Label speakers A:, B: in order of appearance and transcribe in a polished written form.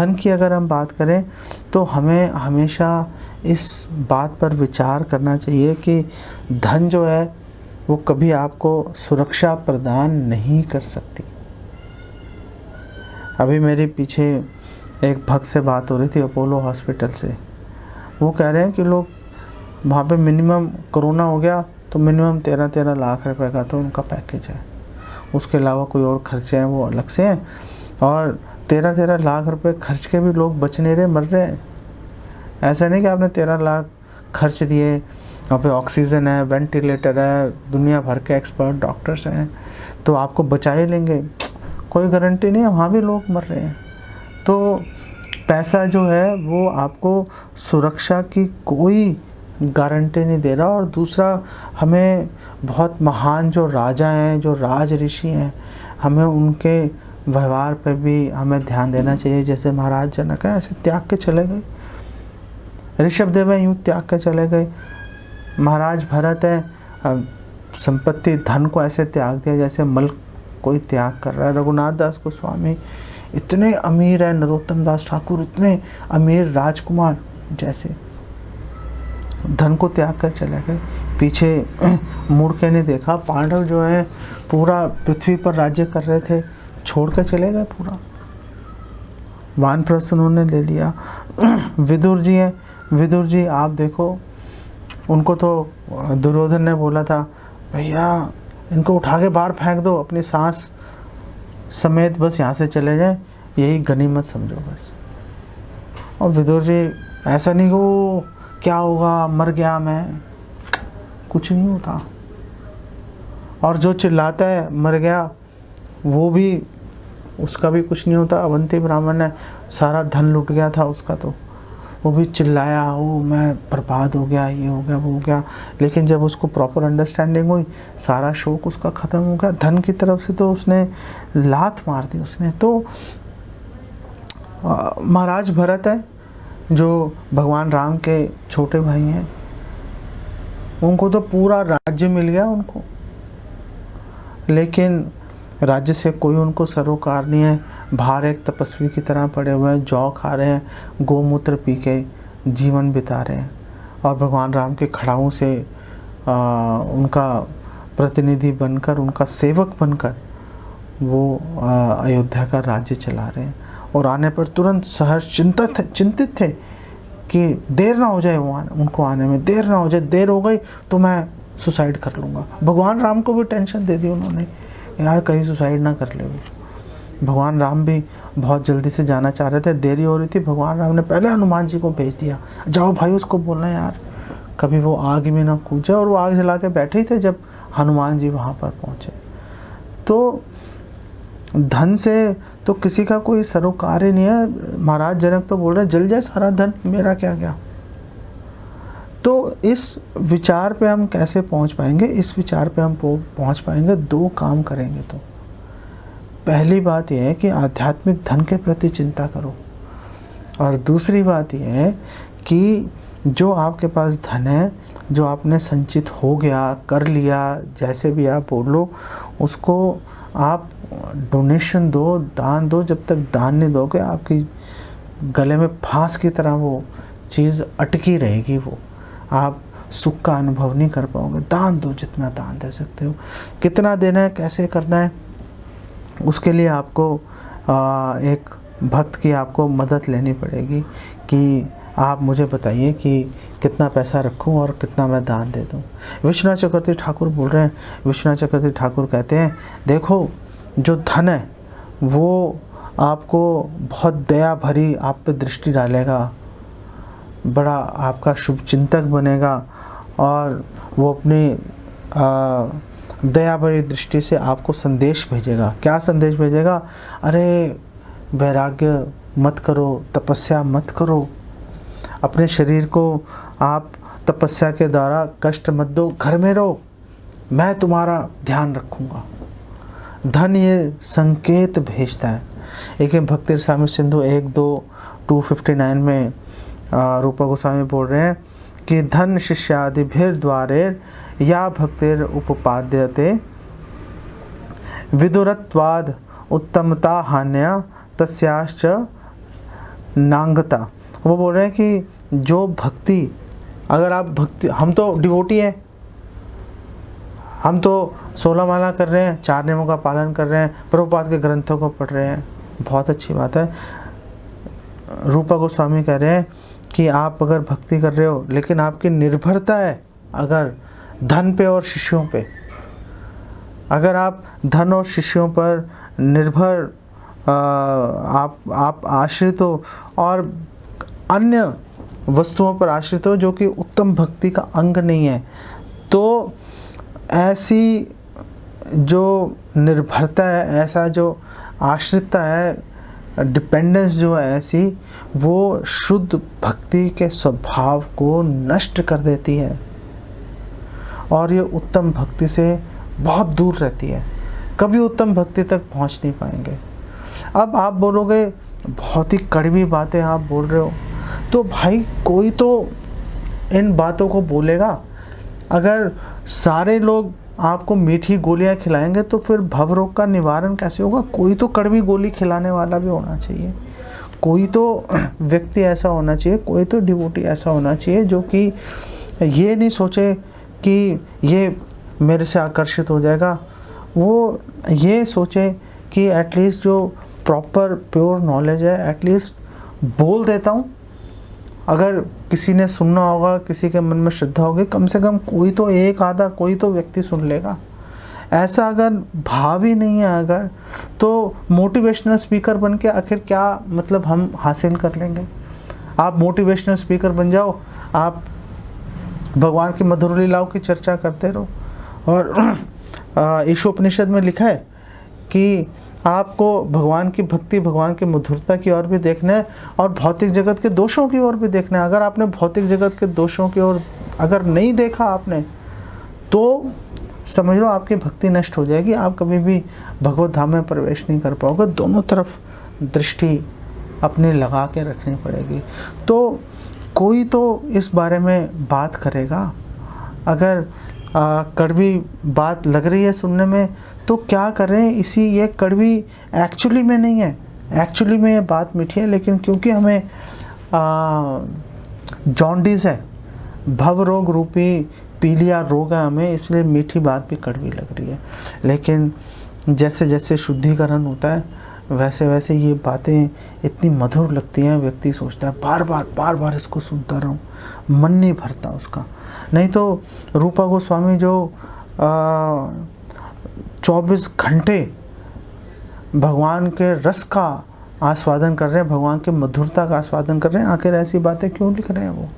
A: धन की अगर हम बात करें तो हमें हमेशा इस बात पर विचार करना चाहिए कि धन जो है वो कभी आपको सुरक्षा प्रदान नहीं कर सकती। अभी मेरे पीछे एक भक्त से बात हो रही थी अपोलो हॉस्पिटल से। वो कह रहे हैं कि लोग वहाँ पे मिनिमम कोरोना हो गया तो मिनिमम 13-13 लाख रुपए का तो उनका पैकेज है, उसके अलावा कोई और खर्चे हैं वो अलग से हैं। और 13-13 लाख रुपए खर्च के भी लोग बच नहीं रहे, मर रहे हैं। ऐसा नहीं कि आपने 13 लाख खर्च दिए, वहाँ पे ऑक्सीजन है, वेंटिलेटर है, दुनिया भर के एक्सपर्ट डॉक्टर्स हैं तो आपको बचा ही लेंगे, कोई गारंटी नहीं है, वहाँ भी लोग मर रहे हैं। तो पैसा जो है वो आपको सुरक्षा की कोई गारंटी नहीं दे रहा। और दूसरा, हमें बहुत महान जो राजा हैं, जो राज ऋषि हैं, हमें उनके व्यवहार पर भी हमें ध्यान देना चाहिए। जैसे महाराज जनक है, ऐसे त्याग के चले गए, ऋषभदेव है यूँ त्याग के चले गए, महाराज भरत है संपत्ति धन को ऐसे त्याग दिया जैसे मल कोई त्याग कर रहा है। रघुनाथ दास गोस्वामी इतने अमीर है, नरोत्तम दास ठाकुर इतने अमीर राजकुमार जैसे धन को त्याग कर चले गए, पीछे मुड़ के नहीं देखा। पांडव जो है पूरा पृथ्वी पर राज्य कर रहे थे, छोड़ कर चले गए पूरा, वानप्रस्थ उन्होंने ले लिया। विदुर जी हैं, विदुर जी आप देखो, उनको तो दुर्योधन ने बोला था भैया इनको उठा के बाहर फेंक दो, अपनी सांस समेत बस यहाँ से चले जाए, यही गनीमत समझो बस। और विदुर जी ऐसा नहीं हो क्या होगा, मर गया मैं, कुछ नहीं होता। और जो चिल्लाता है मर गया, वो भी, उसका भी कुछ नहीं होता। अवंती ब्राह्मण ने सारा धन लूट गया था उसका, तो वो भी चिल्लाया, ओ मैं बर्बाद हो गया, ये हो गया, वो हो गया। लेकिन जब उसको प्रॉपर अंडरस्टैंडिंग हुई, सारा शौक उसका ख़त्म हो गया। धन की तरफ से तो उसने लात मार दी उसने। तो महाराज भरत है जो भगवान राम के छोटे भाई हैं, उनको तो पूरा राज्य मिल गया उनको, लेकिन राज्य से कोई उनको सरोकार नहीं है। बाहर एक तपस्वी की तरह पड़े हुए हैं, जौ खा रहे हैं, गोमूत्र पी के जीवन बिता रहे हैं। और भगवान राम के खड़ाओं से उनका प्रतिनिधि बनकर, उनका सेवक बनकर वो अयोध्या का राज्य चला रहे हैं। और आने पर तुरंत सहर्ष चिंतित थे कि देर ना हो जाए उनको आने में, देर ना हो जाए, देर हो गई तो मैं सुसाइड कर लूँगा। भगवान राम को भी टेंशन दे दी उन्होंने, यार कहीं सुसाइड ना कर ले वो। भगवान राम भी बहुत जल्दी से जाना चाह रहे थे, देरी हो रही थी। भगवान राम ने पहले हनुमान जी को भेज दिया, जाओ भाई उसको बोलना यार कभी वो आग में ना कूद जाए। और वो आग जला के बैठे ही थे जब हनुमान जी वहाँ पर पहुँचे। तो धन से तो किसी का कोई सरोकार ही नहीं है। महाराज जनक तो बोल रहे जल जाए सारा धन, मेरा क्या क्या। तो इस विचार पे हम कैसे पहुंच पाएंगे? इस विचार पे हम पहुंच पाएंगे, दो काम करेंगे। तो पहली बात यह है कि आध्यात्मिक धन के प्रति चिंता करो, और दूसरी बात यह है कि जो आपके पास धन है, जो आपने संचित हो गया, कर लिया, जैसे भी आप बोलो, उसको आप डोनेशन दो, दान दो। जब तक दान नहीं दोगे आपकी गले में फांस की तरह वो चीज़ अटकी रहेगी, वो आप सुख का अनुभव नहीं कर पाओगे। दान दो, जितना दान दे सकते हो। कितना देना है, कैसे करना है, उसके लिए आपको एक भक्त की आपको मदद लेनी पड़ेगी कि आप मुझे बताइए कि कितना पैसा रखूं और कितना मैं दान दे दूं। विश्वनाथ चक्रवर्ती ठाकुर बोल रहे हैं, विश्वनाथ चक्रवर्ती ठाकुर कहते हैं देखो जो धन है वो आपको बहुत दया भरी आप पे दृष्टि डालेगा, बड़ा आपका शुभ चिंतक बनेगा, और वो अपनी दया भरी दृष्टि से आपको संदेश भेजेगा। क्या संदेश भेजेगा? अरे वैराग्य मत करो, तपस्या मत करो, अपने शरीर को आप तपस्या के द्वारा कष्ट मत दो, घर में रहो, मैं तुम्हारा ध्यान रखूँगा। धन ये संकेत भेजता है। एक भक्ति रसामृत सिंधु 1-2-259 में रूपा गोस्वामी बोल रहे हैं कि धन शिष्यादिभिर द्वारे या भक्तिर उपपाद्यते विदुरत्वाद उत्तमता हान्या तस्याश्च नांगता। वो बोल रहे हैं कि जो भक्ति, अगर आप भक्ति, हम तो डिवोटी हैं, हम तो 16 माला कर रहे हैं, 4 नियमों का पालन कर रहे हैं, प्रभुपाद के ग्रंथों को पढ़ रहे हैं, बहुत अच्छी बात है। रूपा गोस्वामी कह रहे हैं कि आप अगर भक्ति कर रहे हो लेकिन आपकी निर्भरता है अगर धन पे और शिष्यों पे, अगर आप धन और शिष्यों पर निर्भर आप आश्रित हो और अन्य वस्तुओं पर आश्रित हो जो कि उत्तम भक्ति का अंग नहीं है, तो ऐसी जो निर्भरता है, ऐसा जो आश्रितता है, डिपेंडेंस जो है ऐसी, वो शुद्ध भक्ति के स्वभाव को नष्ट कर देती है और ये उत्तम भक्ति से बहुत दूर रहती है, कभी उत्तम भक्ति तक पहुंच नहीं पाएंगे। अब आप बोलोगे बहुत ही कड़वी बातें आप बोल रहे हो, तो भाई कोई तो इन बातों को बोलेगा। अगर सारे लोग आपको मीठी गोलियां खिलाएंगे तो फिर भव रोग का निवारण कैसे होगा? कोई तो कड़वी गोली खिलाने वाला भी होना चाहिए, कोई तो व्यक्ति ऐसा होना चाहिए, कोई तो डिवोटी ऐसा होना चाहिए जो कि ये नहीं सोचे कि ये मेरे से आकर्षित हो जाएगा, वो ये सोचे कि एटलीस्ट जो प्रॉपर प्योर नॉलेज है एटलीस्ट बोल देता हूँ, अगर किसी ने सुनना होगा, किसी के मन में श्रद्धा होगी, कम से कम कोई तो एक आधा कोई तो व्यक्ति सुन लेगा। ऐसा अगर भाव ही नहीं है अगर, तो मोटिवेशनल स्पीकर बन के आखिर क्या मतलब हम हासिल कर लेंगे? आप मोटिवेशनल स्पीकर बन जाओ, आप भगवान की मधुर लीलाओं की चर्चा करते रहो, और ईशोपनिषद में लिखा है कि आपको भगवान की भक्ति, भगवान की मधुरता की ओर भी देखना है और भौतिक जगत के दोषों की ओर भी देखना है। अगर आपने भौतिक जगत के दोषों की ओर अगर नहीं देखा आपने, तो समझ लो आपकी भक्ति नष्ट हो जाएगी, आप कभी भी भगवत धाम में प्रवेश नहीं कर पाओगे। दोनों तरफ दृष्टि अपनी लगा के रखनी पड़ेगी। तो कोई तो इस बारे में बात करेगा। अगर कड़वी बात लग रही है सुनने में तो क्या करें, इसी ये कड़वी एक्चुअली में नहीं है, एक्चुअली में ये बात मीठी है, लेकिन क्योंकि हमें जॉन्डिस है, भव रोग रूपी पीलिया रोग है हमें, इसलिए मीठी बात भी कड़वी लग रही है। लेकिन जैसे जैसे शुद्धिकरण होता है वैसे वैसे ये बातें इतनी मधुर लगती हैं, व्यक्ति सोचता है बार बार इसको सुनता रहूं, मन नहीं भरता उसका। नहीं तो रूपा गोस्वामी जो 24 घंटे भगवान के रस का आस्वादन कर रहे हैं, भगवान के मधुरता का आस्वादन कर रहे हैं, आखिर ऐसी बातें क्यों लिख रहे हैं वो?